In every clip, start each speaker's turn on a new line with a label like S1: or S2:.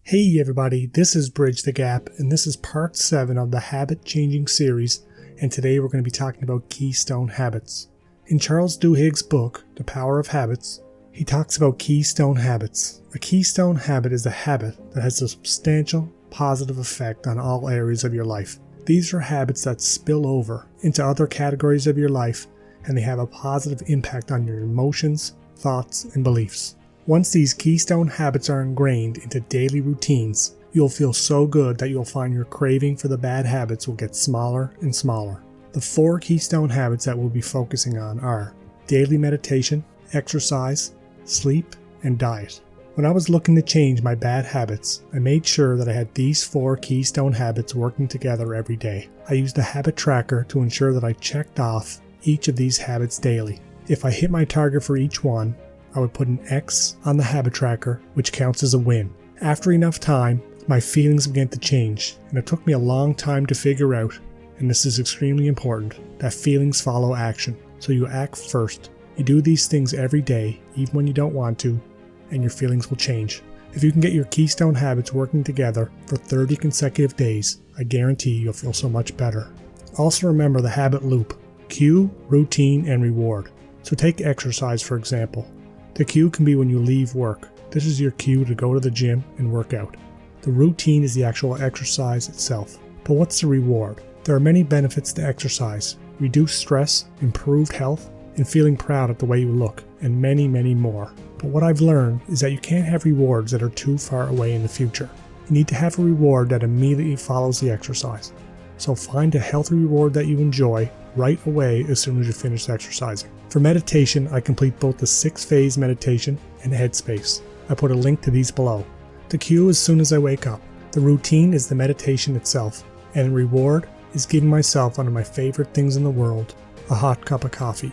S1: Hey everybody, this is Bridge the Gap, and this is part 7 of the Habit Changing series, and today we're going to be talking about Keystone habits. In Charles Duhigg's book, The Power of Habits, he talks about keystone habits. A keystone habit is a habit that has a substantial positive effect on all areas of your life. These are habits that spill over into other categories of your life, and they have a positive impact on your emotions, thoughts, and beliefs. Once these keystone habits are ingrained into daily routines, you'll feel so good that you'll find your craving for the bad habits will get smaller and smaller. The 4 keystone habits that we'll be focusing on are daily meditation, exercise, sleep, and diet. When I was looking to change my bad habits, I made sure that I had these 4 keystone habits working together every day. I used a habit tracker to ensure that I checked off each of these habits daily. If I hit my target for each one, I would put an X on the habit tracker, which counts as a win. After enough time, my feelings began to change, and it took me a long time to figure out, and this is extremely important, that feelings follow action. So you act first. You do these things every day, even when you don't want to, and your feelings will change. If you can get your keystone habits working together for 30 consecutive days, I guarantee you'll feel so much better. Also remember the habit loop: cue, routine, and reward. So take exercise for example. The cue can be when you leave work. This is your cue to go to the gym and work out. The routine is the actual exercise itself. But what's the reward? There are many benefits to exercise: reduced stress, improved health, and feeling proud at the way you look, and many, many more. But what I've learned is that you can't have rewards that are too far away in the future. You need to have a reward that immediately follows the exercise. So find a healthy reward that you enjoy right away as soon as you finish exercising. For meditation, I complete both the 6-phase meditation and headspace. I put a link to these below. The cue is as soon as I wake up. The routine is the meditation itself. And the reward is giving myself one of my favorite things in the world, a hot cup of coffee.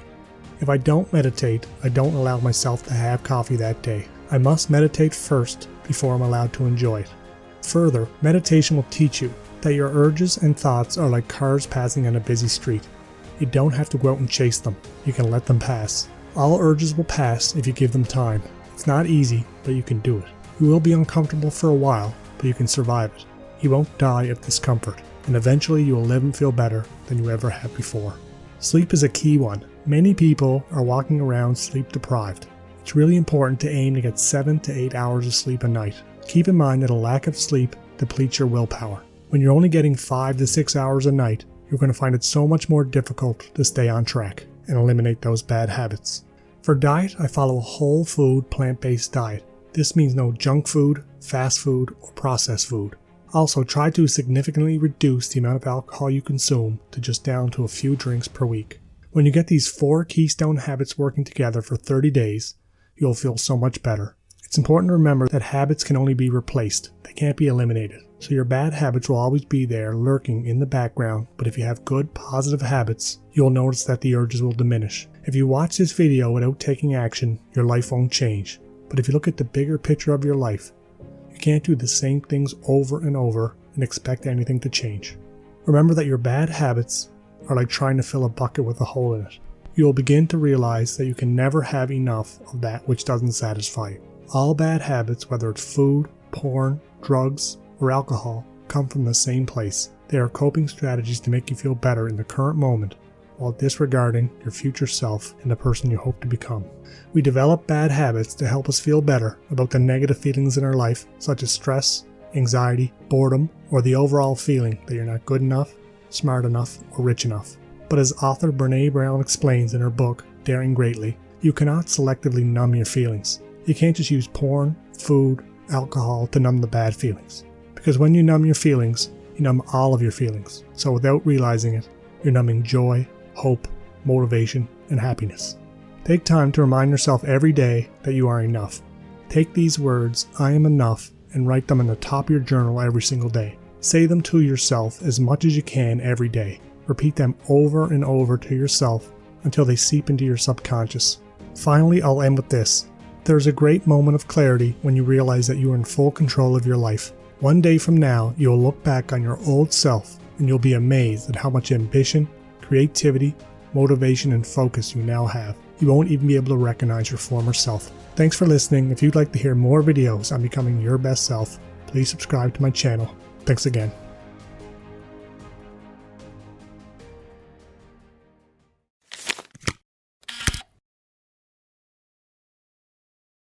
S1: If I don't meditate, I don't allow myself to have coffee that day. I must meditate first before I'm allowed to enjoy it. Further, meditation will teach you that your urges and thoughts are like cars passing on a busy street. You don't have to go out and chase them. You can let them pass. All urges will pass if you give them time. It's not easy, but you can do it. You will be uncomfortable for a while, but you can survive it. You won't die of discomfort, and eventually you will live and feel better than you ever have before. Sleep is a key one. Many people are walking around sleep deprived. It's really important to aim to get 7 to 8 hours of sleep a night. Keep in mind that a lack of sleep depletes your willpower. When you're only getting 5 to 6 hours a night, you're going to find it so much more difficult to stay on track and eliminate those bad habits. For diet, I follow a whole food, plant-based diet. This means no junk food, fast food, or processed food. Also, try to significantly reduce the amount of alcohol you consume to just down to a few drinks per week. When you get these 4 keystone habits working together for 30 days, you'll feel so much better. It's important to remember that habits can only be replaced. They can't be eliminated. So your bad habits will always be there lurking in the background, but if you have good positive habits, you'll notice that the urges will diminish. If you watch this video without taking action, your life won't change. But if you look at the bigger picture of your life, you can't do the same things over and over and expect anything to change. Remember that your bad habits are like trying to fill a bucket with a hole in it. You will begin to realize that you can never have enough of that which doesn't satisfy you. All bad habits, whether it's food, porn, drugs, or alcohol, come from the same place. They are coping strategies to make you feel better in the current moment while disregarding your future self and the person you hope to become. We develop bad habits to help us feel better about the negative feelings in our life, such as stress, anxiety, boredom, or the overall feeling that you're not good enough, smart enough, or rich enough. But as author Brené Brown explains in her book, Daring Greatly, you cannot selectively numb your feelings. You can't just use porn, food, alcohol to numb the bad feelings. Because when you numb your feelings, you numb all of your feelings. So without realizing it, you're numbing joy, hope, motivation, and happiness. Take time to remind yourself every day that you are enough. Take these words, "I am enough," and write them on the top of your journal every single day. Say them to yourself as much as you can every day. Repeat them over and over to yourself until they seep into your subconscious. Finally, I'll end with this. There's a great moment of clarity when you realize that you are in full control of your life. One day from now, you'll look back on your old self and you'll be amazed at how much ambition, creativity, motivation, and focus you now have. You won't even be able to recognize your former self. Thanks for listening. If you'd like to hear more videos on becoming your best self, please subscribe to my channel. Thanks again.